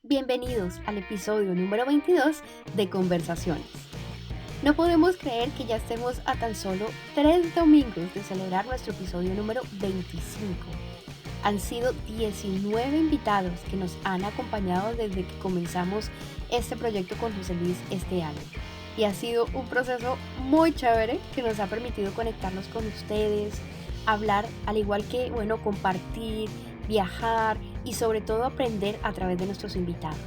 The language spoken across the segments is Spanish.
Bienvenidos al episodio número 22 de Conversaciones. No podemos creer que ya estemos a tan solo 3 domingos de celebrar nuestro episodio número 25. Han sido 19 invitados que nos han acompañado desde que comenzamos este proyecto con José Luis este año. Y ha sido un proceso muy chévere que nos ha permitido conectarnos con ustedes, hablar, al igual que, compartir, viajar y sobre todo aprender a través de nuestros invitados.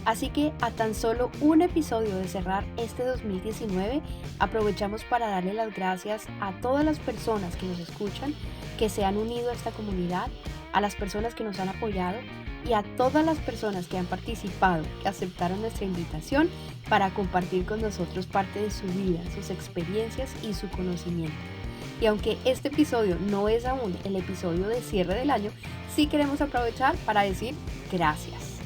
Así que a tan solo un episodio de cerrar este 2019, aprovechamos para darle las gracias a todas las personas que nos escuchan, que se han unido a esta comunidad, a las personas que nos han apoyado y a todas las personas que han participado, que aceptaron nuestra invitación para compartir con nosotros parte de su vida, sus experiencias y su conocimiento. Y aunque este episodio no es aún el episodio de cierre del año, sí queremos aprovechar para decir gracias.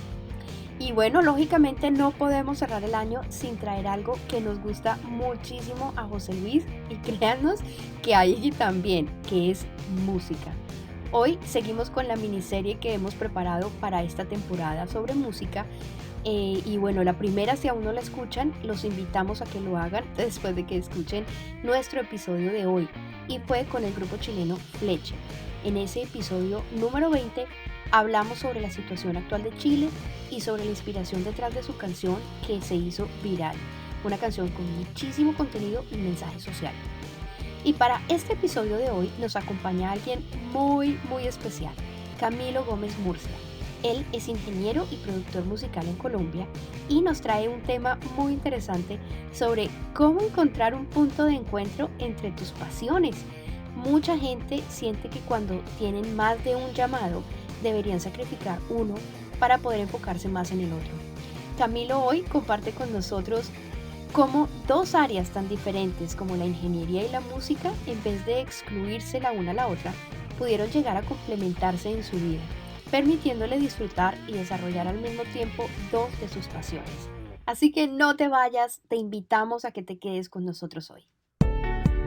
Y bueno, lógicamente no podemos cerrar el año sin traer algo que nos gusta muchísimo a José Luis y créannos que a Iggy también, que es música. Hoy seguimos con la miniserie que hemos preparado para esta temporada sobre música. Y bueno, la primera, si aún no la escuchan, los invitamos a que lo hagan después de que escuchen nuestro episodio de hoy. Y fue con el grupo chileno Flecha. En ese episodio número 20 hablamos sobre la situación actual de Chile y sobre la inspiración detrás de su canción que se hizo viral. Una canción con muchísimo contenido y mensaje social. Y para este episodio de hoy nos acompaña alguien muy especial, Camilo Gómez Murcia. Él es ingeniero y productor musical en Colombia y nos trae un tema muy interesante sobre cómo encontrar un punto de encuentro entre tus pasiones. Mucha gente siente que cuando tienen más de un llamado, deberían sacrificar uno para poder enfocarse más en el otro. Camilo hoy comparte con nosotros cómo dos áreas tan diferentes como la ingeniería y la música, en vez de excluirse la una a la otra, pudieron llegar a complementarse en su vida, permitiéndole disfrutar y desarrollar al mismo tiempo dos de sus pasiones. Así que no te vayas, te invitamos a que te quedes con nosotros hoy.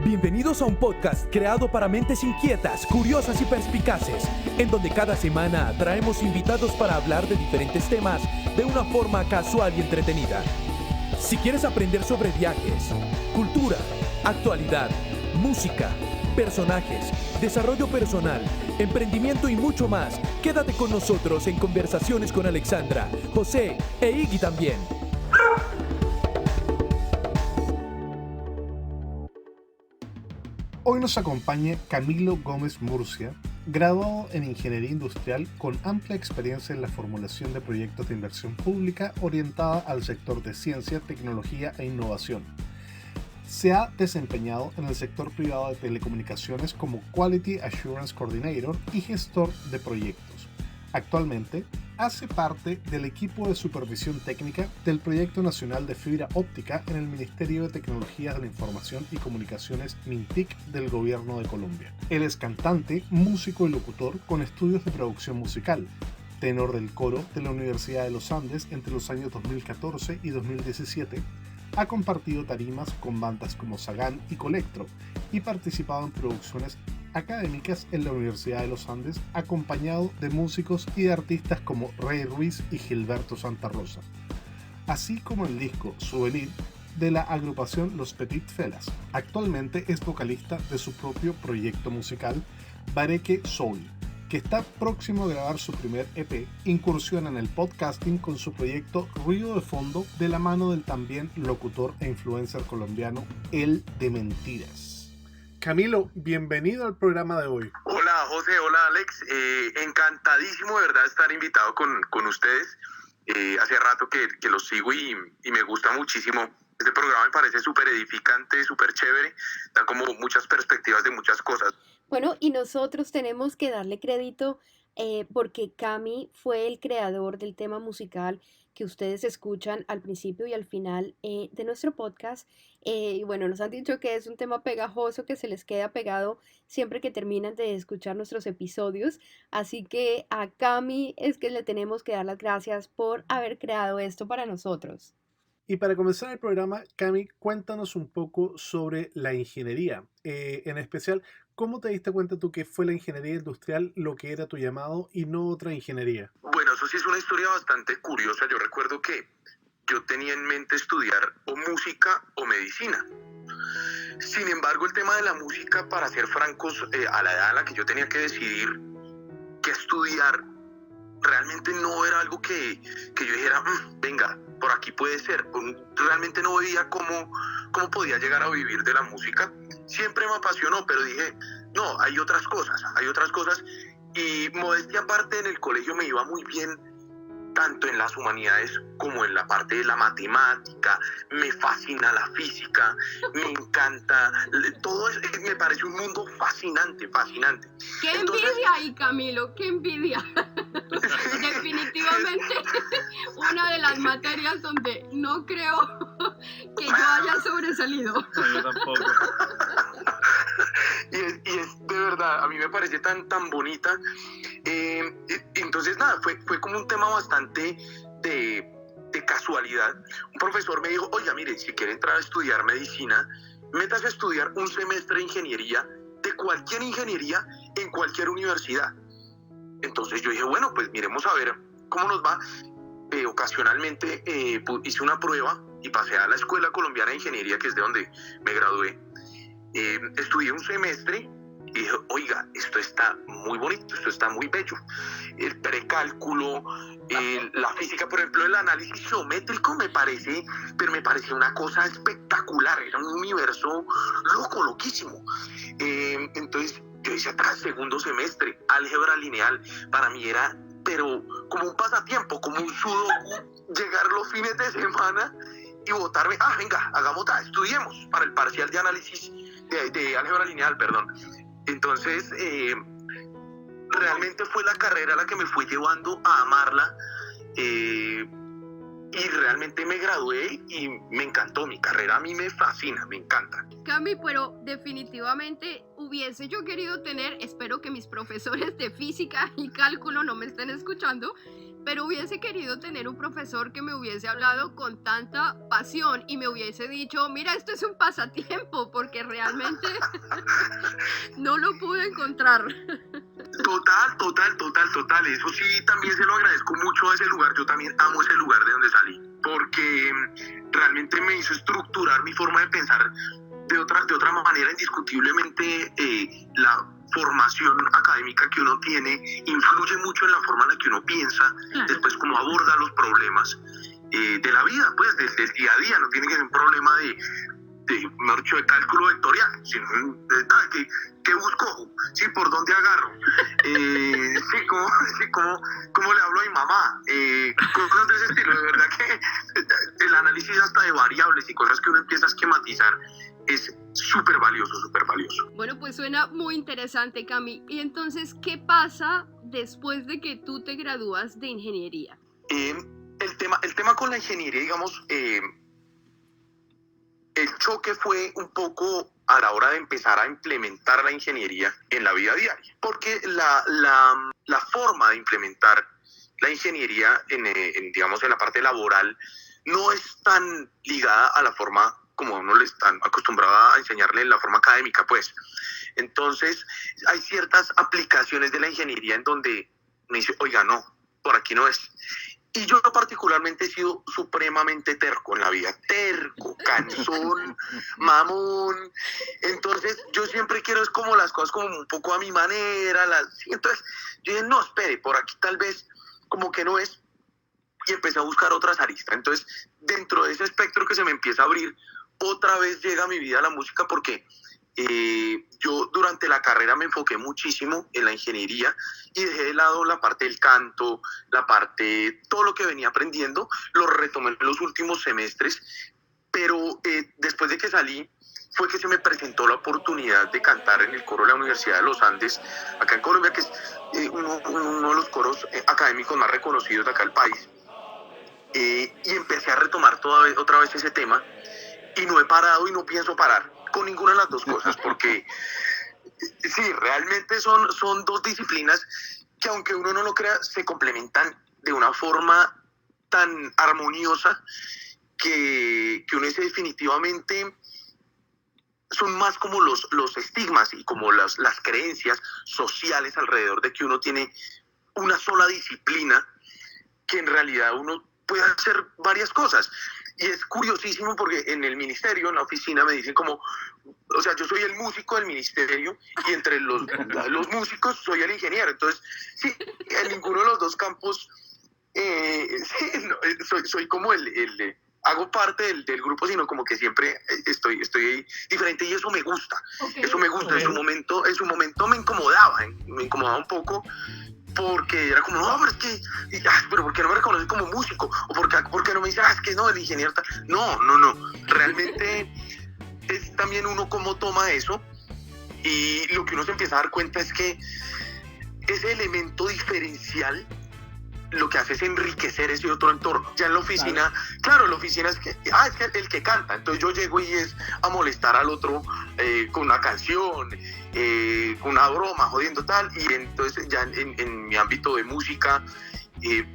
Bienvenidos a un podcast creado para mentes inquietas, curiosas y perspicaces, en donde cada semana traemos invitados para hablar de diferentes temas de una forma casual y entretenida. Si quieres aprender sobre viajes, cultura, actualidad, música, personajes, desarrollo personal, emprendimiento y mucho más, quédate con nosotros en Conversaciones con Alexandra, José e Iggy también. Hoy nos acompaña Camilo Gómez Murcia, graduado en Ingeniería Industrial con amplia experiencia en la formulación de proyectos de inversión pública orientada al sector de ciencia, tecnología e innovación. Se ha desempeñado en el sector privado de telecomunicaciones como Quality Assurance Coordinator y gestor de proyectos. Actualmente, hace parte del equipo de supervisión técnica del Proyecto Nacional de Fibra Óptica en el Ministerio de Tecnologías de la Información y Comunicaciones MINTIC del Gobierno de Colombia. Él es cantante, músico y locutor con estudios de producción musical, tenor del coro de la Universidad de los Andes entre los años 2014 y 2017, ha compartido tarimas con bandas como Sagán y Colectro y participado en producciones académicas en la Universidad de los Andes, acompañado de músicos y de artistas como Rey Ruiz y Gilberto Santa Rosa, así como el disco Souvenir de la agrupación Los Petit Felas. Actualmente es vocalista de su propio proyecto musical, Bareque Soul, que está próximo a grabar su primer EP. Incursiona en el podcasting con su proyecto Ruido de Fondo, de la mano del también locutor e influencer colombiano El de Mentiras. Camilo, bienvenido al programa de hoy. Hola José, hola Alex, encantadísimo de verdad estar invitado con ustedes. Hace rato que los sigo y me gusta muchísimo. Este programa me parece súper edificante, súper chévere, da como muchas perspectivas de muchas cosas. Bueno, y nosotros tenemos que darle crédito porque Cami fue el creador del tema musical que ustedes escuchan al principio y al final de nuestro podcast. Y bueno, nos han dicho que es un tema pegajoso que se les queda pegado siempre que terminan de escuchar nuestros episodios. Así que a Cami es que le tenemos que dar las gracias por haber creado esto para nosotros. Y para comenzar el programa, Cami, cuéntanos un poco sobre la ingeniería. En especial, ¿Cómo te diste cuenta tú que fue la ingeniería industrial lo que era tu llamado y no otra ingeniería? Bueno, eso sí es una historia bastante curiosa. Yo recuerdo que yo tenía en mente estudiar o música o medicina. Sin embargo, el tema de la música, para ser francos, a la edad a la que yo tenía que decidir qué estudiar, realmente no era algo que yo dijera, venga, por aquí puede ser. Realmente no veía cómo podía llegar a vivir de la música. Siempre me apasionó, pero dije, no, hay otras cosas. Y modestia aparte, en el colegio me iba muy bien, tanto en las humanidades como en la parte de la matemática. Me fascina la física, me encanta, todo me parece un mundo fascinante. ¡Qué envidia ahí, Camilo! ¡Qué envidia! Definitivamente una de las materias donde no creo que yo haya sobresalido. No, yo tampoco. Y es de verdad, a mí me parece tan bonita. Entonces nada, fue como un tema bastante de casualidad. Un profesor me dijo, oiga, mire, si quiere entrar a estudiar medicina, métase a estudiar un semestre de ingeniería, de cualquier ingeniería, en cualquier universidad. Entonces yo dije, bueno, pues miremos a ver cómo nos va. Ocasionalmente hice una prueba y pasé a la Escuela Colombiana de Ingeniería, que es de donde me gradué. Estudié un semestre y dije, oiga, esto está muy bonito, esto está muy bello. El precálculo, la física, por ejemplo, el análisis geométrico me pareció una cosa espectacular, era un universo loquísimo. Entonces yo hice hasta el segundo semestre, álgebra lineal, para mí era, pero como un pasatiempo, como un sudoku, llegar los fines de semana y botarme, venga, hagamos, estudiemos para el parcial de análisis de álgebra lineal, perdón. Entonces, realmente fue la carrera la que me fue llevando a amarla, y realmente me gradué y me encantó. Mi carrera a mí me fascina, me encanta. Cami, pero definitivamente hubiese yo querido tener, espero que mis profesores de física y cálculo no me estén escuchando, pero hubiese querido tener un profesor que me hubiese hablado con tanta pasión y me hubiese dicho, mira, esto es un pasatiempo, porque realmente no lo pude encontrar. Total. Eso sí, también se lo agradezco mucho a ese lugar. Yo también amo ese lugar de donde salí, porque realmente me hizo estructurar mi forma de pensar de otra manera. Indiscutiblemente, la formación académica que uno tiene influye mucho en la forma en la que uno piensa, Claro. después cómo aborda los problemas de la vida, pues del día a día. No tiene que ser un problema mejor dicho, de cálculo vectorial, sino ¿qué busco? Sí, ¿por dónde agarro? ¿Cómo le hablo a mi mamá? Cosas de ese estilo. De verdad que el análisis hasta de variables y cosas que uno empieza a esquematizar es súper valioso. Bueno, pues suena muy interesante, Cami. Y entonces, ¿qué pasa después de que tú te gradúas de ingeniería? El tema con la ingeniería, digamos, el choque fue un poco a la hora de empezar a implementar la ingeniería en la vida diaria, porque la forma de implementar la ingeniería digamos, en la parte laboral no es tan ligada a la forma como uno le están acostumbrado a enseñarle en la forma académica, pues. Entonces, hay ciertas aplicaciones de la ingeniería en donde me dice, oiga, no, por aquí no es. Y yo particularmente he sido supremamente terco en la vida, terco, cansón, mamón. Entonces yo siempre quiero es como las cosas como un poco a mi manera. Entonces yo dije, no, espere, por aquí tal vez como que no es. Y empecé a buscar otras aristas. Entonces dentro de ese espectro que se me empieza a abrir, otra vez llega a mi vida la música, porque yo durante la carrera me enfoqué muchísimo en la ingeniería y dejé de lado la parte del canto, todo lo que venía aprendiendo, lo retomé en los últimos semestres, pero después de que salí fue que se me presentó la oportunidad de cantar en el coro de la Universidad de los Andes, acá en Colombia, que es uno de los coros académicos más reconocidos de acá del país, y empecé a retomar otra vez ese tema, y no he parado y no pienso parar con ninguna de las dos cosas, porque sí, realmente son dos disciplinas que, aunque uno no lo crea, se complementan de una forma tan armoniosa que uno dice definitivamente son más como los estigmas y como las creencias sociales alrededor de que uno tiene una sola disciplina, que en realidad uno puede hacer varias cosas. Y es curiosísimo porque en el ministerio, en la oficina, me dicen como, o sea, yo soy el músico del ministerio y entre los músicos soy el ingeniero. Entonces, sí, en ninguno de los dos campos sí, no, soy como hago parte del grupo, sino como que siempre estoy diferente y eso me gusta. Okay. Eso me gusta. Okay. En su momento me incomodaba un poco, porque era como, no, pero es que, pero ¿por qué no me reconoces como músico? O ¿por qué no me dices, es que no, el ingeniero tal? No, realmente es también uno cómo toma eso, y lo que uno se empieza a dar cuenta es que ese elemento diferencial lo que hace es enriquecer ese otro entorno. Ya en la oficina, claro, la oficina es que, es que el que canta, entonces yo llego y es a molestar al otro con una canción, con una broma, jodiendo tal, y entonces ya en mi ámbito de música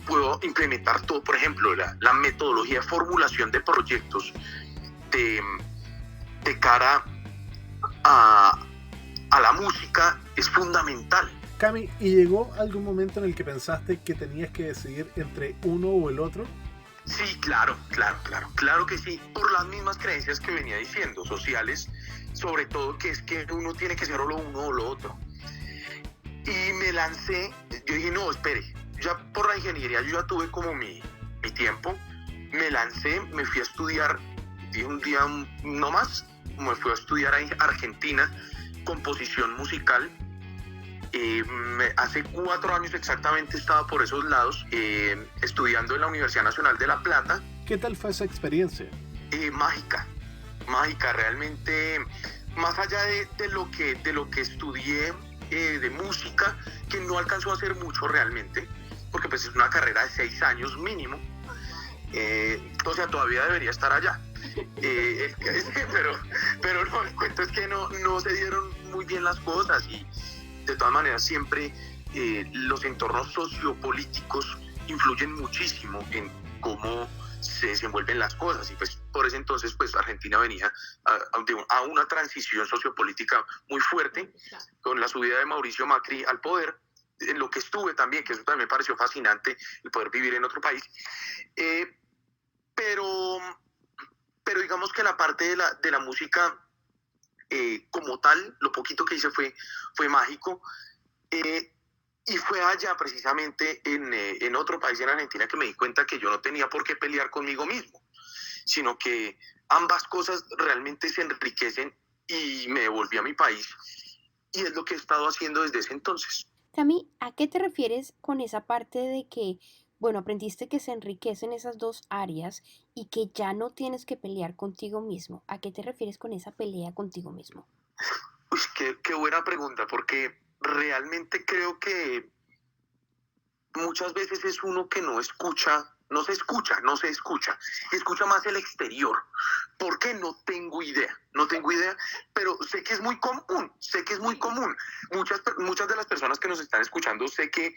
puedo implementar todo. Por ejemplo, la metodología de formulación de proyectos de cara a la música es fundamental. Cami, ¿y llegó algún momento en el que pensaste que tenías que decidir entre uno o el otro? Sí, claro que sí, por las mismas creencias que venía diciendo, sociales, sobre todo, que es que uno tiene que ser o lo uno o lo otro. Y me lancé, yo dije, no, espere, ya por la ingeniería yo ya tuve como mi tiempo, me lancé, me fui a estudiar, un día no más, me fui a estudiar a Argentina, composición musical. Hace 4 años exactamente estaba por esos lados, estudiando en la Universidad Nacional de La Plata. ¿Qué tal fue esa experiencia? Mágica, realmente, más allá de lo que estudié de música, que no alcanzó a hacer mucho realmente, porque pues es una carrera de 6 años mínimo, o sea, todavía debería estar allá. Pero no, el cuento es que no se dieron muy bien las cosas, y de todas maneras siempre los entornos sociopolíticos influyen muchísimo en cómo se desenvuelven las cosas, y pues por ese entonces pues Argentina venía a una transición sociopolítica muy fuerte, con la subida de Mauricio Macri al poder, en lo que estuve también, que eso también me pareció fascinante, el poder vivir en otro país, pero digamos que la parte de la música como tal, lo poquito que hice fue mágico, y fue allá precisamente en otro país, en Argentina, que me di cuenta que yo no tenía por qué pelear conmigo mismo, sino que ambas cosas realmente se enriquecen, y me devolví a mi país, y es lo que he estado haciendo desde ese entonces. Cami, ¿a qué te refieres con esa parte de que, bueno, aprendiste que se enriquecen esas dos áreas y que ya no tienes que pelear contigo mismo? ¿A qué te refieres con esa pelea contigo mismo? Uy, qué buena pregunta, porque realmente creo que muchas veces es uno que no se escucha, escucha más el exterior. ¿Por qué? No tengo idea, pero sé que es muy común, Muchas de las personas que nos están escuchando sé que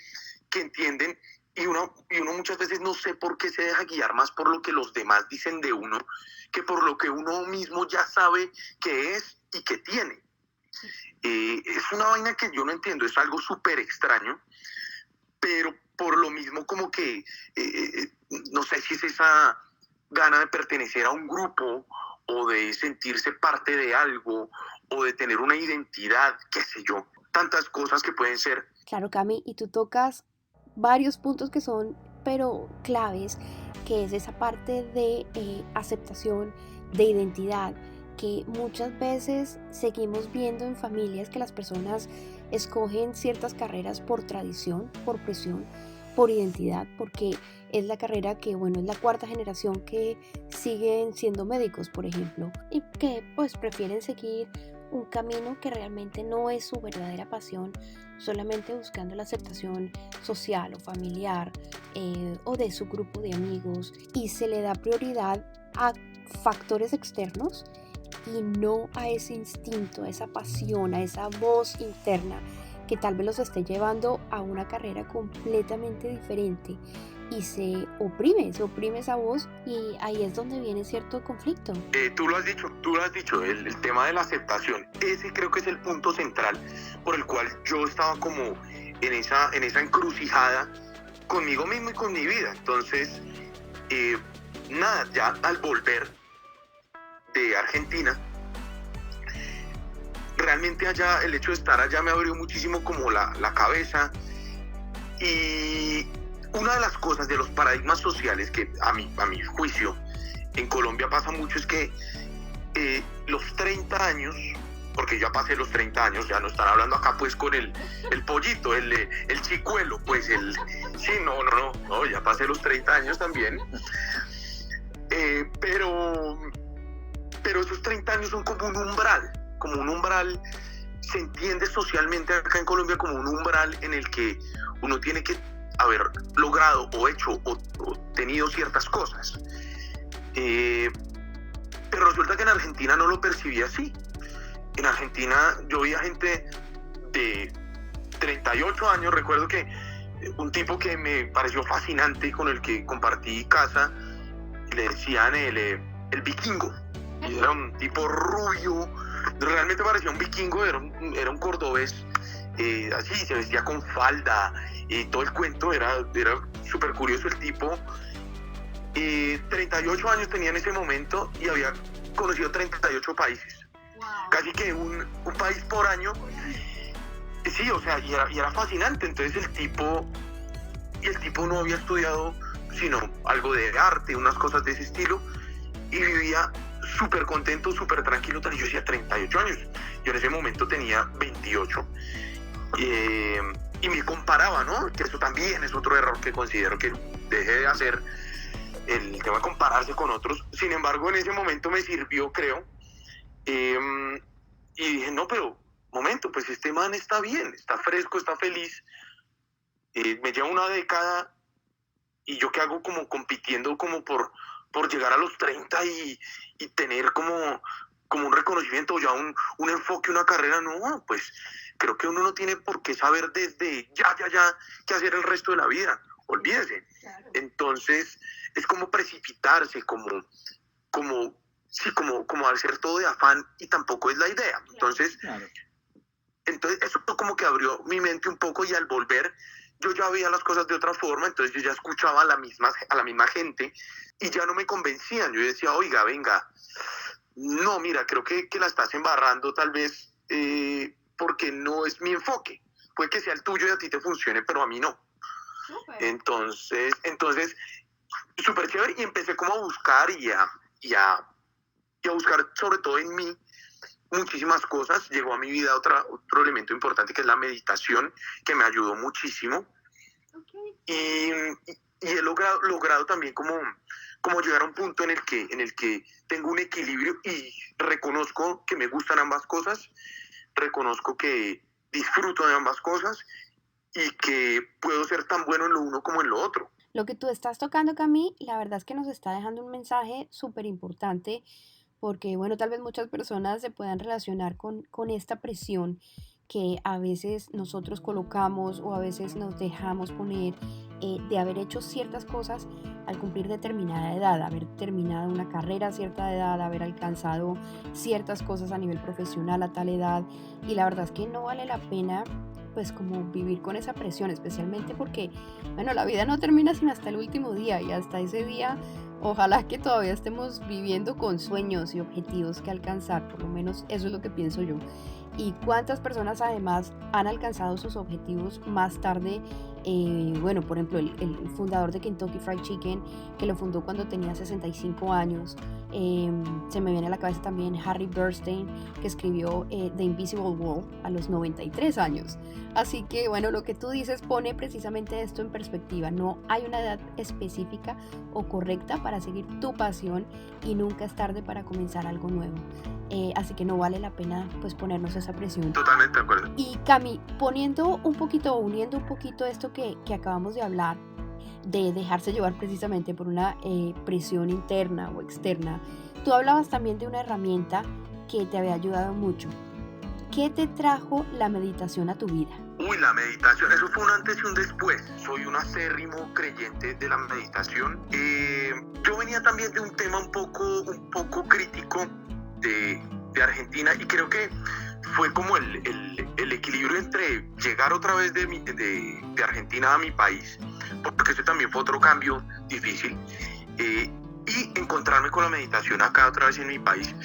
entienden, y uno muchas veces no sé por qué se deja guiar más por lo que los demás dicen de uno, que por lo que uno mismo ya sabe que es y que tiene. Es una vaina que yo no entiendo, es algo súper extraño, pero por lo mismo como que no sé si es esa gana de pertenecer a un grupo, o de sentirse parte de algo, o de tener una identidad, qué sé yo, tantas cosas que pueden ser. Claro, Cami, y tú tocas varios puntos que son, pero claves, que es esa parte de aceptación, de identidad, que muchas veces seguimos viendo en familias que las personas escogen ciertas carreras por tradición, por presión, por identidad, porque es la carrera que, bueno, es la 4ª generación que siguen siendo médicos, por ejemplo, y que pues prefieren seguir un camino que realmente no es su verdadera pasión, solamente buscando la aceptación social o familiar o de su grupo de amigos, y se le da prioridad a factores externos y no a ese instinto, a esa pasión, a esa voz interna que tal vez los esté llevando a una carrera completamente diferente, y se oprime esa voz, y ahí es donde viene cierto conflicto. Tú lo has dicho, el tema de la aceptación, ese creo que es el punto central por el cual yo estaba como en esa encrucijada conmigo mismo y con mi vida. Entonces, nada, ya al volver de Argentina, realmente allá, el hecho de estar allá me abrió muchísimo como la cabeza, y una de las cosas, de los paradigmas sociales que a mi juicio en Colombia pasa mucho, es que los 30 años, porque ya pasé los 30 años, ya no están hablando acá pues con el pollito, el chicuelo, pues sí, no, ya pasé los 30 años también, pero esos 30 años son como un umbral, se entiende socialmente acá en Colombia como un umbral en el que uno tiene que haber logrado o hecho o tenido ciertas cosas. Pero resulta que en Argentina no lo percibí así. En Argentina yo veía gente de 38 años, recuerdo que un tipo que me pareció fascinante, con el que compartí casa, le decían el vikingo, y era un tipo rubio, realmente parecía un vikingo, era un cordobés, así, se vestía con falda, y todo el cuento, era súper curioso el tipo. 38 años tenía en ese momento y había conocido 38 países. Wow. Casi que un país por año. Sí, o sea, y era fascinante. Entonces el tipo no había estudiado sino algo de arte, unas cosas de ese estilo, y vivía súper contento, súper tranquilo. Y yo decía, 38 años. Yo en ese momento tenía 28. Y me comparaba, ¿no? Que eso también es otro error que considero que dejé de hacer, el tema de compararse con otros. Sin embargo, en ese momento me sirvió, creo. Y dije, no, pero, momento, pues este man está bien, está fresco, está feliz. Me lleva una década, y yo qué hago como compitiendo como por llegar a los 30 y tener como un reconocimiento, ya un enfoque, una carrera. No, pues creo que uno no tiene por qué saber desde ya qué hacer el resto de la vida, olvídese. Claro. Entonces es como precipitarse, como hacer todo de afán, y tampoco es la idea. Entonces, claro. Entonces eso como que abrió mi mente un poco, y al volver yo ya veía las cosas de otra forma. Entonces yo ya escuchaba a la misma gente, y ya no me convencían. Yo decía, oiga, venga, no, mira, creo que la estás embarrando tal vez, porque no es mi enfoque. Puede que sea el tuyo y a ti te funcione, pero a mí no. Okay. Entonces súper chévere, y empecé como a buscar y a buscar sobre todo en mí muchísimas cosas. Llegó a mi vida otro elemento importante, que es la meditación, que me ayudó muchísimo. Okay. Y he logrado también como llegar a un punto en el que tengo un equilibrio, y reconozco que me gustan ambas cosas, reconozco que disfruto de ambas cosas, y que puedo ser tan bueno en lo uno como en lo otro. Lo que tú estás tocando, Cami, la verdad es que nos está dejando un mensaje súper importante, porque, bueno, tal vez muchas personas se puedan relacionar con esta presión que a veces nosotros colocamos, o a veces nos dejamos poner, de haber hecho ciertas cosas al cumplir determinada edad, haber terminado una carrera a cierta edad, haber alcanzado ciertas cosas a nivel profesional a tal edad, y la verdad es que no vale la pena pues como vivir con esa presión, especialmente porque, bueno, la vida no termina sino hasta el último día, y hasta ese día ojalá que todavía estemos viviendo con sueños y objetivos que alcanzar. Por lo menos eso es lo que pienso yo. Y cuántas personas además han alcanzado sus objetivos más tarde. Bueno, por ejemplo, el fundador de Kentucky Fried Chicken, que lo fundó cuando tenía 65 años. Se me viene a la cabeza también Harry Bernstein, que escribió The Invisible Wall a los 93 años. Así que, bueno, lo que tú dices pone precisamente esto en perspectiva. No hay una edad específica o correcta para seguir tu pasión, y nunca es tarde para comenzar algo nuevo. Así que no vale la pena pues ponernos esa presión. Totalmente de acuerdo. Y Cami, uniendo un poquito esto que acabamos de hablar, de dejarse llevar precisamente por una presión interna o externa, tú hablabas también de una herramienta que te había ayudado mucho. ¿Qué te trajo la meditación a tu vida? Uy, la meditación, eso fue un antes y un después. Soy un acérrimo creyente de la meditación. Yo venía también de un tema un poco crítico de Argentina, y creo que fue como el equilibrio entre llegar otra vez de Argentina a mi país, porque eso también fue otro cambio difícil, y encontrarme con la meditación acá otra vez en mi país,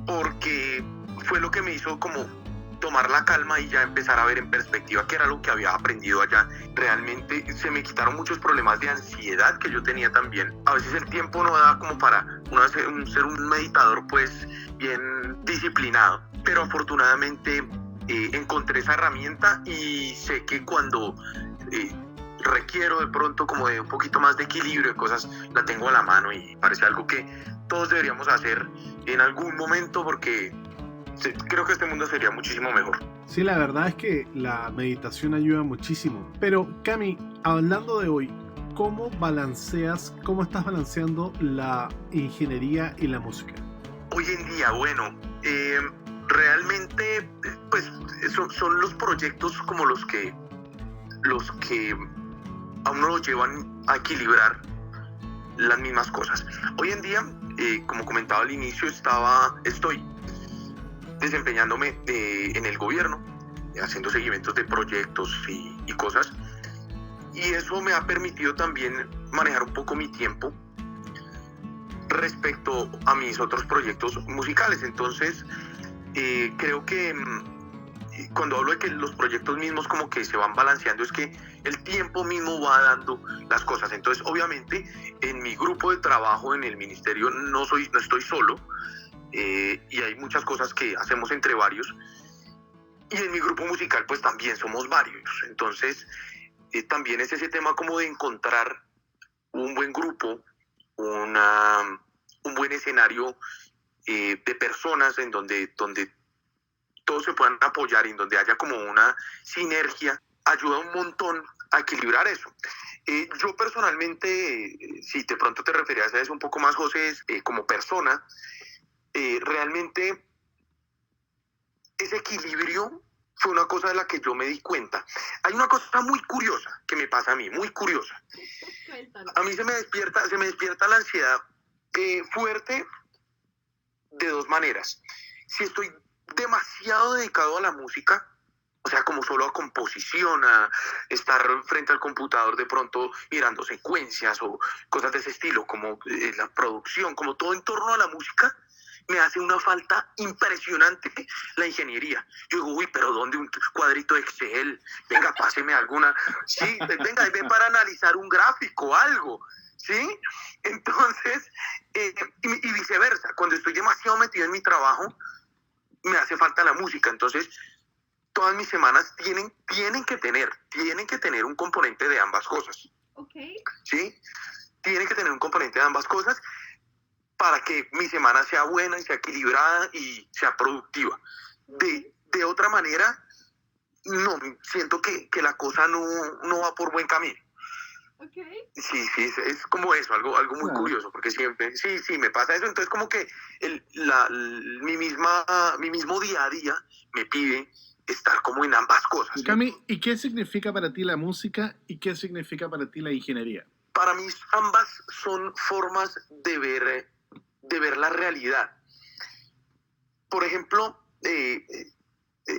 porque fue lo que me hizo como tomar la calma y ya empezar a ver en perspectiva qué era lo que había aprendido allá. Realmente se me quitaron muchos problemas de ansiedad que yo tenía también. A veces el tiempo no da como para ser un meditador pues bien disciplinado, pero afortunadamente encontré esa herramienta, y sé que cuando requiero de pronto como de un poquito más de equilibrio de cosas, la tengo a la mano, y parece algo que todos deberíamos hacer en algún momento, porque creo que este mundo sería muchísimo mejor. Sí, la verdad es que la meditación ayuda muchísimo. Pero, Cami, hablando de hoy, ¿cómo estás balanceando la ingeniería y la música? Hoy en día, bueno, realmente, pues, son los proyectos como los que a uno lo llevan a equilibrar las mismas cosas. Hoy en día, como comentaba al inicio, estoy desempeñándome en el gobierno, haciendo seguimientos de proyectos y cosas, y eso me ha permitido también manejar un poco mi tiempo respecto a mis otros proyectos musicales. Entonces creo que cuando hablo de que los proyectos mismos como que se van balanceando, es que el tiempo mismo va dando las cosas. Entonces, obviamente, en mi grupo de trabajo en el ministerio no estoy solo, y hay muchas cosas que hacemos entre varios, y en mi grupo musical pues también somos varios. Entonces también es ese tema como de encontrar un buen grupo, un buen escenario de personas en donde todos se puedan apoyar, y en donde haya como una sinergia, ayuda un montón a equilibrar eso. Yo personalmente, si de pronto te referías a eso un poco más, José, como persona, realmente ese equilibrio fue una cosa de la que yo me di cuenta. Hay una cosa muy curiosa que me pasa a mí, muy curiosa. A mí se me despierta la ansiedad fuerte de dos maneras. Si estoy demasiado dedicado a la música, o sea, como solo a composición, a estar frente al computador de pronto mirando secuencias o cosas de ese estilo, como la producción, como todo en torno a la música, me hace una falta impresionante la ingeniería. Yo digo, uy, pero ¿dónde un cuadrito de Excel? Venga, páseme alguna. Sí, venga, ven para analizar un gráfico, algo. ¿Sí? Entonces, y viceversa. Cuando estoy demasiado metido en mi trabajo, me hace falta la música. Entonces, todas mis semanas tienen que tener un componente de ambas cosas. Okay. ¿Sí? Tienen que tener un componente de ambas cosas para que mi semana sea buena y sea equilibrada y sea productiva. De otra manera, no, siento que la cosa no va por buen camino. Okay. Sí, es como eso, algo muy curioso, porque siempre, sí, me pasa eso. Entonces como que mi mismo día a día me pide estar como en ambas cosas. Cami, ¿y qué significa para ti la música y qué significa para ti la ingeniería? Para mí ambas son formas de ver la realidad. Por ejemplo,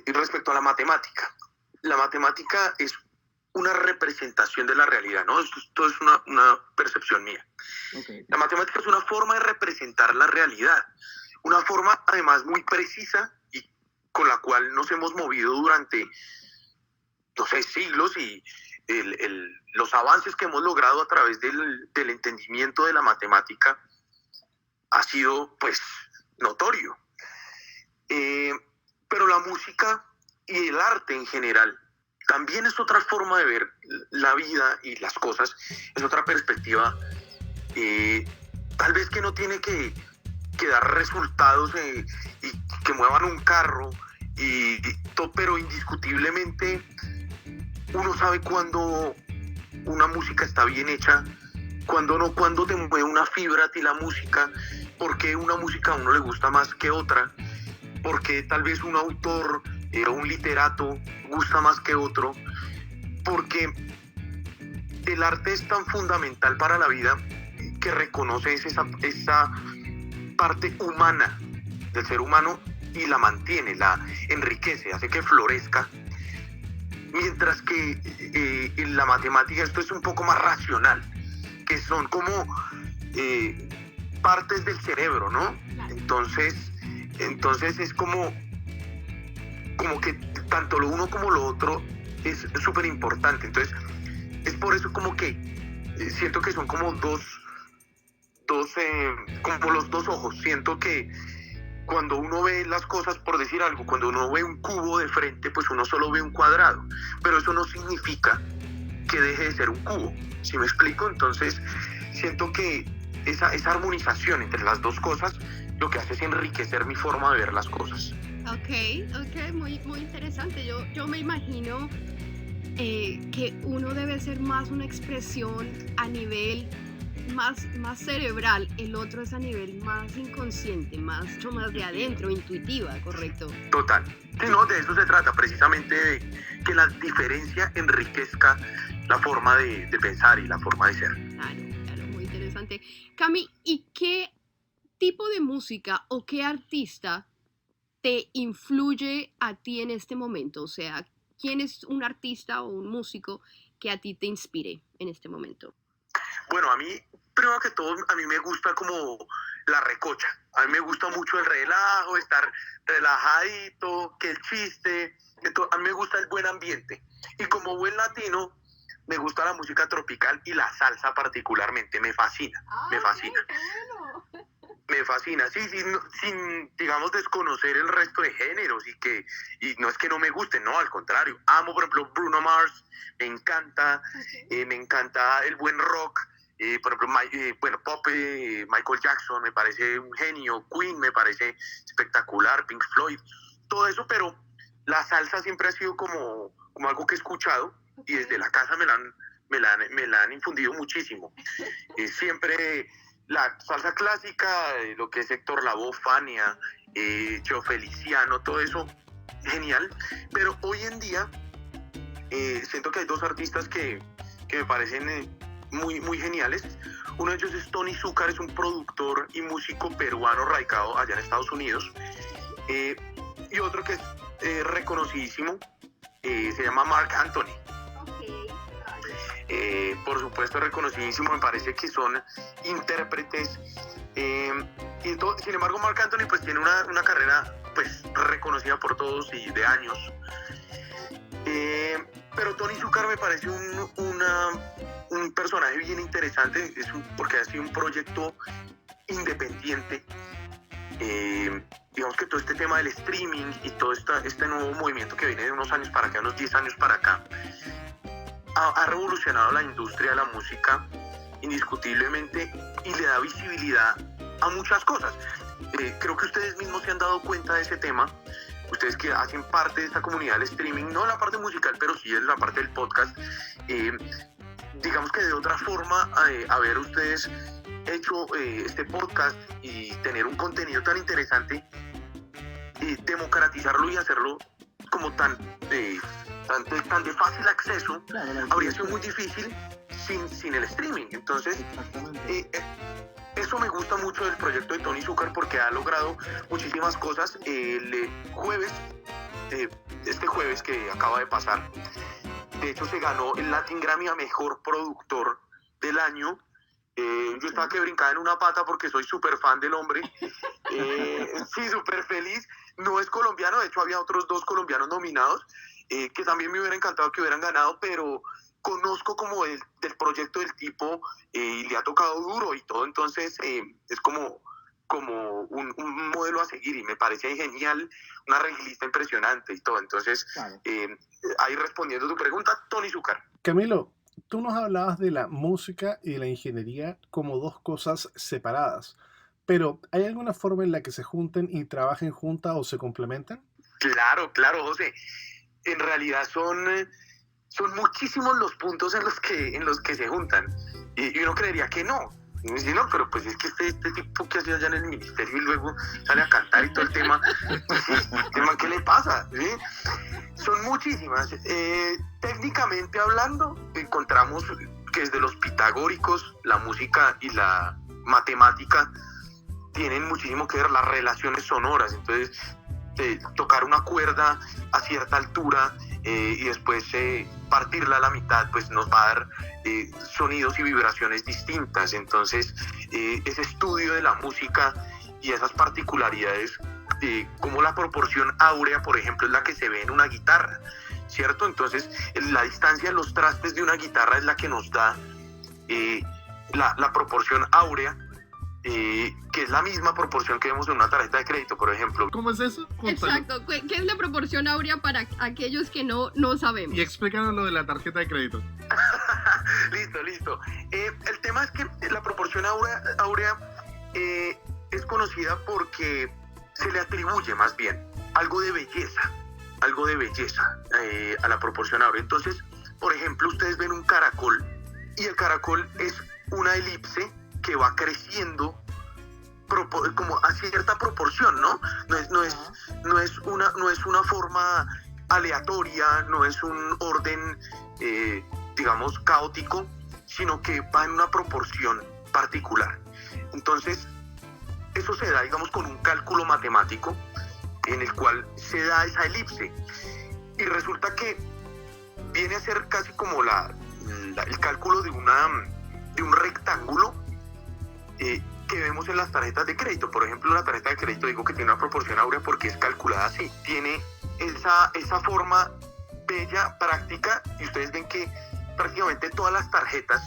respecto a la matemática es una representación de la realidad, ¿no? Esto es una percepción mía. Okay. La matemática es una forma de representar la realidad, una forma además muy precisa y con la cual nos hemos movido durante, no sé, siglos, y los avances que hemos logrado a través del entendimiento de la matemática ha sido, pues, notorio. Pero la música y el arte en general también es otra forma de ver la vida y las cosas, es otra perspectiva, tal vez que no tiene que dar resultados y que muevan un carro, pero indiscutiblemente uno sabe cuando una música está bien hecha, cuando no, cuando te mueve una fibra a ti la música, porque una música a uno le gusta más que otra, porque tal vez un autor un literato gusta más que otro, porque el arte es tan fundamental para la vida que reconoce esa parte humana del ser humano y la mantiene, la enriquece, hace que florezca. Mientras que en la matemática esto es un poco más racional, que son como partes del cerebro, ¿no? Entonces es como que tanto lo uno como lo otro es súper importante. Entonces es por eso como que siento que son como como los dos ojos. Siento que cuando uno ve las cosas, por decir algo, cuando uno ve un cubo de frente, pues uno solo ve un cuadrado, pero eso no significa que deje de ser un cubo, ¿sí me explico? Entonces siento que esa armonización entre las dos cosas lo que hace es enriquecer mi forma de ver las cosas. Ok, muy, muy interesante. Yo me imagino que uno debe ser más una expresión a nivel más cerebral, el otro es a nivel más inconsciente, más de adentro, intuitiva, ¿correcto? Total. Sí, no, de eso se trata, precisamente de que la diferencia enriquezca la forma de pensar y la forma de ser. Claro, muy interesante. Cami, ¿y qué tipo de música o qué artista te influye a ti en este momento? O sea, ¿quién es un artista o un músico que a ti te inspire en este momento? Bueno, a mí, primero que todo, a mí me gusta como la recocha. A mí me gusta mucho el relajo, estar relajadito, que el chiste. A mí me gusta el buen ambiente. Y como buen latino, me gusta la música tropical y la salsa particularmente. Me fascina, me fascina. Bueno. Me fascina, sí, sin, digamos, desconocer el resto de géneros y no es que no me gusten, no, al contrario. Amo, por ejemplo, Bruno Mars, me encanta, me encanta el buen rock, por ejemplo, pop, Michael Jackson me parece un genio, Queen me parece espectacular, Pink Floyd, todo eso, pero la salsa siempre ha sido como algo que he escuchado y desde la casa me la han infundido muchísimo. Siempre la salsa clásica, lo que es Héctor Lavoe, Fania, Cheo Feliciano, todo eso, genial. Pero hoy en día siento que hay dos artistas que me parecen muy, muy geniales. Uno de ellos es Tony Zúcar, es un productor y músico peruano radicado allá en Estados Unidos. Y otro que es reconocidísimo, se llama Marc Anthony. Por supuesto reconocidísimo, me parece que son intérpretes sin embargo Marc Anthony pues tiene una carrera pues reconocida por todos y de años, pero Tony Zúcar me parece un personaje bien interesante, porque ha sido un proyecto independiente. Digamos que todo este tema del streaming y todo este nuevo movimiento que viene de unos años para acá, unos 10 años para acá, ha revolucionado la industria de la música indiscutiblemente y le da visibilidad a muchas cosas. Creo que ustedes mismos se han dado cuenta de ese tema, ustedes que hacen parte de esta comunidad del streaming, no en la parte musical, pero sí en la parte del podcast. Digamos que de otra forma, haber ustedes hecho este podcast y tener un contenido tan interesante, democratizarlo y hacerlo como tan de fácil acceso, claro, habría sido muy difícil sin el streaming. Entonces, eso me gusta mucho del proyecto de Tony Zúcar porque ha logrado muchísimas cosas. Este jueves que acaba de pasar, de hecho se ganó el Latin Grammy a Mejor Productor del Año. Yo estaba que brincaba en una pata porque soy súper fan del hombre. Sí, súper feliz. No es colombiano, de hecho había otros 2 colombianos nominados, que también me hubiera encantado que hubieran ganado, pero conozco como del proyecto del tipo y le ha tocado duro y todo, entonces es como un modelo a seguir y me parece genial, una arreglista impresionante y todo. Entonces, claro. Ahí respondiendo a tu pregunta, Tony Zúcar. Camilo, tú nos hablabas de la música y de la ingeniería como 2 cosas separadas, pero ¿hay alguna forma en la que se junten y trabajen juntas o se complementan? Claro, José. En realidad son muchísimos los puntos en los que se juntan y uno creería que no. Y me dice, no, pero pues es que este tipo que hacía allá en el ministerio y luego sale a cantar y todo el tema, ¿qué le pasa? ¿Sí? Son muchísimas. Técnicamente hablando, encontramos que desde los pitagóricos, la música y la matemática tienen muchísimo que ver, las relaciones sonoras. Entonces, tocar una cuerda a cierta altura y después partirla a la mitad, pues nos va a dar sonidos y vibraciones distintas. Entonces, ese estudio de la música y esas particularidades, como la proporción áurea, por ejemplo, es la que se ve en una guitarra, ¿cierto? Entonces, la distancia de los trastes de una guitarra es la que nos da la proporción áurea, que es la misma proporción que vemos en una tarjeta de crédito, por ejemplo. ¿Cómo es eso? Cuéntalo. Exacto. ¿Qué es la proporción áurea para aquellos que no sabemos? Y explícanos lo de la tarjeta de crédito. Listo. El tema es que la proporción áurea es conocida porque se le atribuye más bien algo de belleza a la proporción áurea. Entonces, por ejemplo, ustedes ven un caracol y el caracol es una elipse que va creciendo como a cierta proporción, ¿no? No es una forma aleatoria, no es un orden, digamos, caótico, sino que va en una proporción particular. Entonces, eso se da, digamos, con un cálculo matemático en el cual se da esa elipse. Y resulta que viene a ser casi como el cálculo de un rectángulo que vemos en las tarjetas de crédito. Por ejemplo, la tarjeta de crédito digo que tiene una proporción áurea porque es calculada así. Tiene esa forma bella, práctica, y ustedes ven que prácticamente todas las tarjetas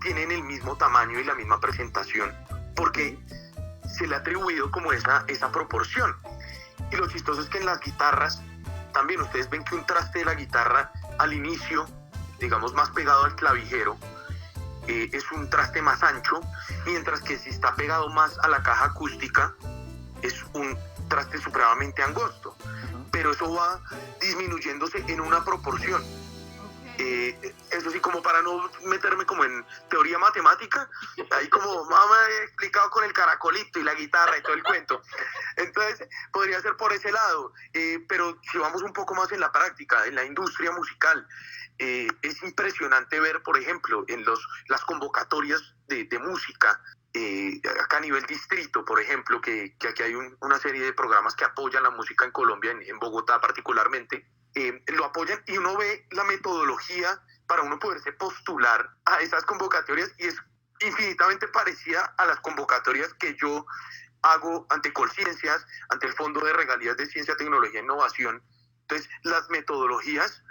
tienen el mismo tamaño y la misma presentación porque se le ha atribuido como esa proporción. Y lo chistoso es que en las guitarras también ustedes ven que un traste de la guitarra al inicio, digamos más pegado al clavijero, es un traste más ancho, mientras que si está pegado más a la caja acústica es un traste supremamente angosto. Pero eso va disminuyéndose en una proporción. Eso sí, como para no meterme como en teoría matemática, ahí como mamá he explicado con el caracolito y la guitarra y todo el cuento. Entonces podría ser por ese lado, pero si vamos un poco más en la práctica, en la industria musical, es impresionante ver, por ejemplo, en las convocatorias de música, acá a nivel distrito, por ejemplo, que aquí hay una serie de programas que apoyan la música en Colombia, en Bogotá particularmente, lo apoyan y uno ve la metodología para uno poderse postular a esas convocatorias y es infinitamente parecida a las convocatorias que yo hago ante Colciencias, ante el Fondo de Regalías de Ciencia, Tecnología e Innovación. Entonces, las metodologías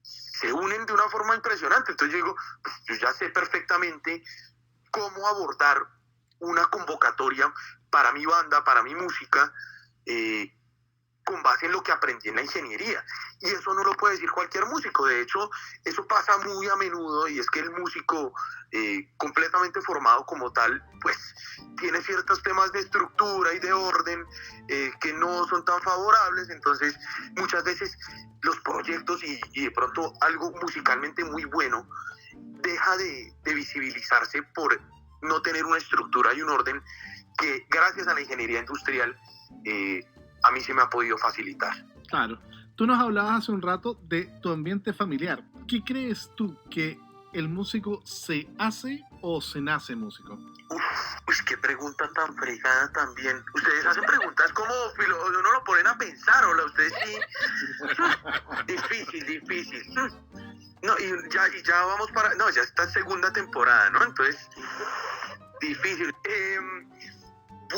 se unen de una forma impresionante. Entonces yo digo, pues yo ya sé perfectamente cómo abordar una convocatoria para mi banda, para mi música, con base en lo que aprendí en la ingeniería. Y eso no lo puede decir cualquier músico. De hecho, eso pasa muy a menudo, y es que el músico completamente formado como tal, pues tiene ciertos temas de estructura y de orden que no son tan favorables. Entonces, muchas veces los proyectos y de pronto algo musicalmente muy bueno deja de visibilizarse por no tener una estructura y un orden que gracias a la ingeniería industrial a mí se me ha podido facilitar. Claro. Tú nos hablabas hace un rato de tu ambiente familiar. ¿Qué crees tú, que el músico se hace o se nace músico? Pues qué pregunta tan fregada también. Ustedes hacen preguntas como uno lo ponen a pensar, o ustedes sí. Difícil. No, y ya vamos para... No, ya está segunda temporada, ¿no? Entonces, difícil.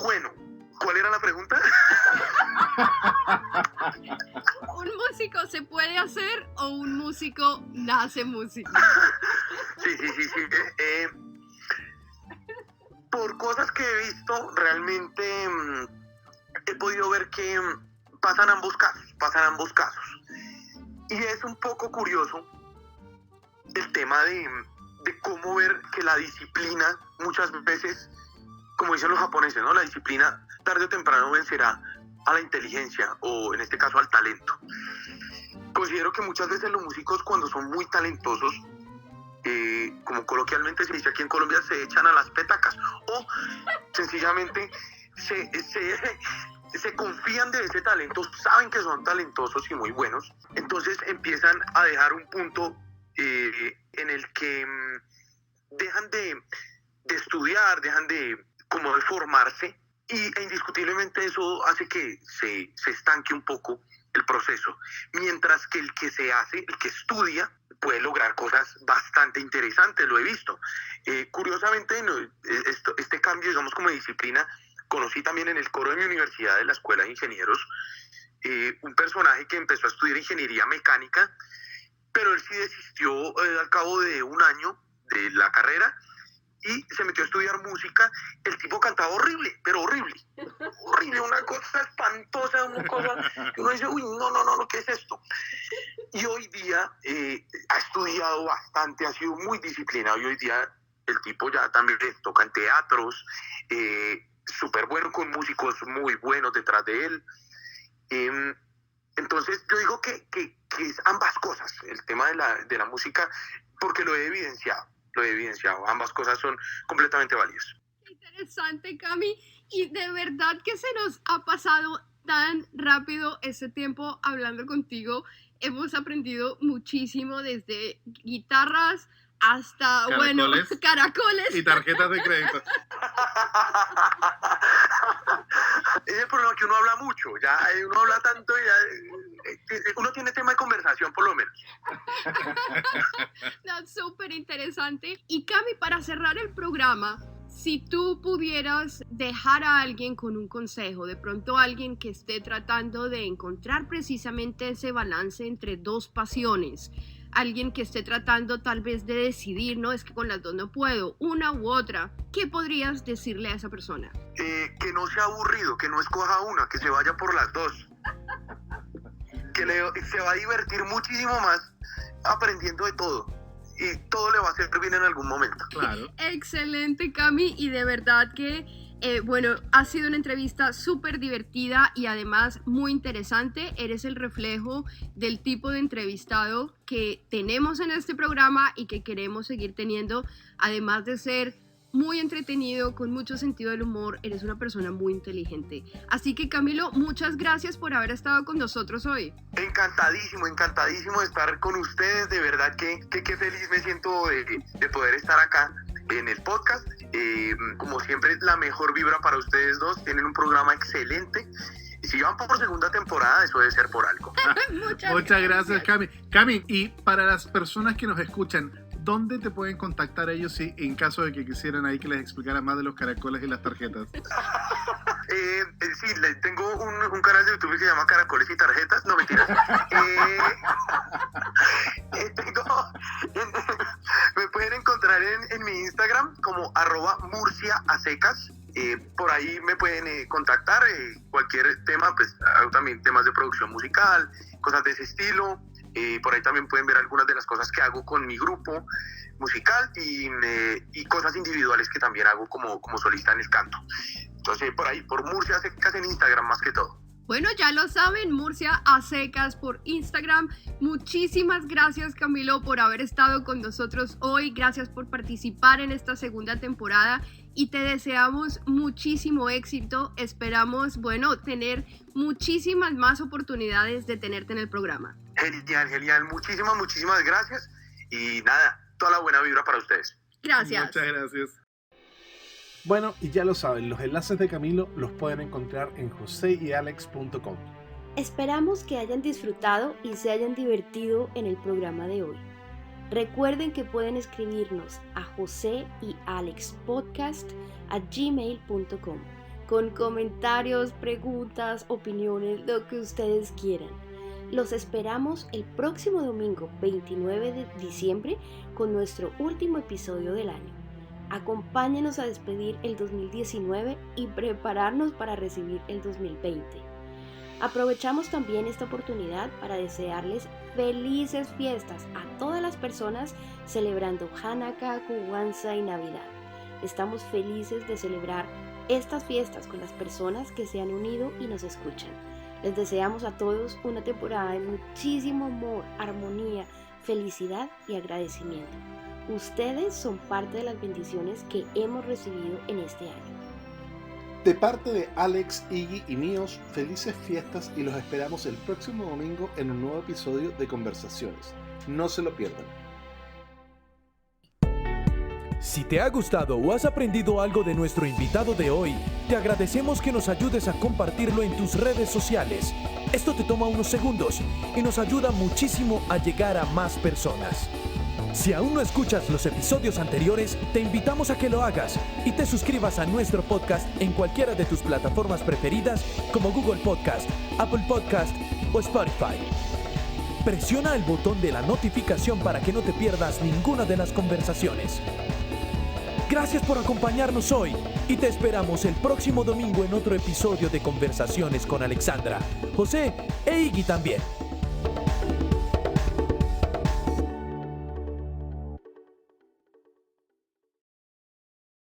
Bueno, ¿cuál era la pregunta? ¿Un músico se puede hacer o un músico nace músico? Sí. Por cosas que he visto, realmente he podido ver que pasan ambos casos. Y es un poco curioso el tema de cómo ver que la disciplina muchas veces, como dicen los japoneses, ¿no? La disciplina tarde o temprano vencerá a la inteligencia, o en este caso al talento. Considero que muchas veces los músicos, cuando son muy talentosos, como coloquialmente se dice aquí en Colombia, se echan a las petacas o sencillamente se confían de ese talento, saben que son talentosos y muy buenos, entonces empiezan a dejar un punto en el que dejan de estudiar, dejan de formarse e indiscutiblemente eso hace que se estanque un poco el proceso, mientras que el que se hace, el que estudia, puede lograr cosas bastante interesantes, lo he visto. Curiosamente, este cambio, digamos, como disciplina, conocí también en el coro de mi universidad, de la Escuela de Ingenieros, un personaje que empezó a estudiar ingeniería mecánica, pero él sí desistió al cabo de un año de la carrera y se metió a estudiar música. El tipo cantaba horrible, pero horrible, una cosa espantosa, una cosa que uno dice, uy, no, ¿qué es esto? Y hoy día ha estudiado bastante, ha sido muy disciplinado y hoy día el tipo ya también toca en teatros, súper bueno, con músicos muy buenos detrás de él. Entonces yo digo que es ambas cosas, el tema de la música, porque lo he evidenciado, ambas cosas son completamente válidas. Qué interesante, Cami, y de verdad que se nos ha pasado tan rápido ese tiempo hablando contigo. Hemos aprendido muchísimo, desde guitarras hasta, caracoles y tarjetas de crédito. Es el problema, que uno habla mucho, ya uno habla tanto, ya uno tiene tema de conversación por lo menos. No, súper interesante. Y Cami, para cerrar el programa, si tú pudieras dejar a alguien con un consejo, de pronto alguien que esté tratando de encontrar precisamente ese balance entre dos pasiones, alguien que esté tratando tal vez de decidir, no, es que con las dos no puedo, una u otra, ¿qué podrías decirle a esa persona? Que no sea aburrido, que no escoja una, que se vaya por las dos. Que se va a divertir muchísimo más aprendiendo de todo. Y todo le va a hacer bien en algún momento. Claro. Excelente, Cami, y de verdad que ha sido una entrevista súper divertida y además muy interesante. Eres el reflejo del tipo de entrevistado que tenemos en este programa y que queremos seguir teniendo, además de ser muy entretenido, con mucho sentido del humor. Eres una persona muy inteligente. Así que, Camilo, muchas gracias por haber estado con nosotros hoy. Encantadísimo de estar con ustedes. De verdad que feliz me siento de poder estar acá en el podcast. Como siempre, la mejor vibra para ustedes dos. Tienen un programa excelente. Y si van por segunda temporada, eso debe ser por algo. Muchas gracias, Cami. Cami, y para las personas que nos escuchan, ¿dónde te pueden contactar ellos si en caso de que quisieran ahí que les explicara más de los caracoles y las tarjetas? Sí, tengo un canal de YouTube que se llama Caracoles y Tarjetas. No, mentiras. Me pueden encontrar en mi Instagram como @murciaasecas. Por ahí me pueden contactar, cualquier tema, pues hago también temas de producción musical, cosas de ese estilo. Por ahí también pueden ver algunas de las cosas que hago con mi grupo musical y cosas individuales que también hago como solista en el canto. Entonces por ahí, por Murcia Secas en Instagram más que todo. Bueno, ya lo saben, Murcia a Secas por Instagram. Muchísimas gracias, Camilo, por haber estado con nosotros hoy. Gracias por participar en esta segunda temporada y te deseamos muchísimo éxito. Esperamos, tener muchísimas más oportunidades de tenerte en el programa. Genial. Muchísimas gracias. Y nada, toda la buena vibra para ustedes. Gracias. Muchas gracias. Bueno, y ya lo saben, los enlaces de Camilo los pueden encontrar en joseyalex.com. Esperamos que hayan disfrutado y se hayan divertido en el programa de hoy. Recuerden que pueden escribirnos a joseyalexpodcast@gmail.com con comentarios, preguntas, opiniones, lo que ustedes quieran. Los esperamos el próximo domingo 29 de diciembre con nuestro último episodio del año. Acompáñenos a despedir el 2019 y prepararnos para recibir el 2020. Aprovechamos también esta oportunidad para desearles felices fiestas a todas las personas celebrando Hanukkah, Kwanzaa y Navidad. Estamos felices de celebrar estas fiestas con las personas que se han unido y nos escuchan. Les deseamos a todos una temporada de muchísimo amor, armonía, felicidad y agradecimiento. Ustedes son parte de las bendiciones que hemos recibido en este año. De parte de Alex, Iggy y míos, felices fiestas y los esperamos el próximo domingo en un nuevo episodio de Conversaciones. No se lo pierdan. Si te ha gustado o has aprendido algo de nuestro invitado de hoy, te agradecemos que nos ayudes a compartirlo en tus redes sociales. Esto te toma unos segundos y nos ayuda muchísimo a llegar a más personas. Si aún no escuchas los episodios anteriores, te invitamos a que lo hagas y te suscribas a nuestro podcast en cualquiera de tus plataformas preferidas como Google Podcast, Apple Podcast o Spotify. Presiona el botón de la notificación para que no te pierdas ninguna de las conversaciones. Gracias por acompañarnos hoy y te esperamos el próximo domingo en otro episodio de Conversaciones con Alexandra, José e Iggy también.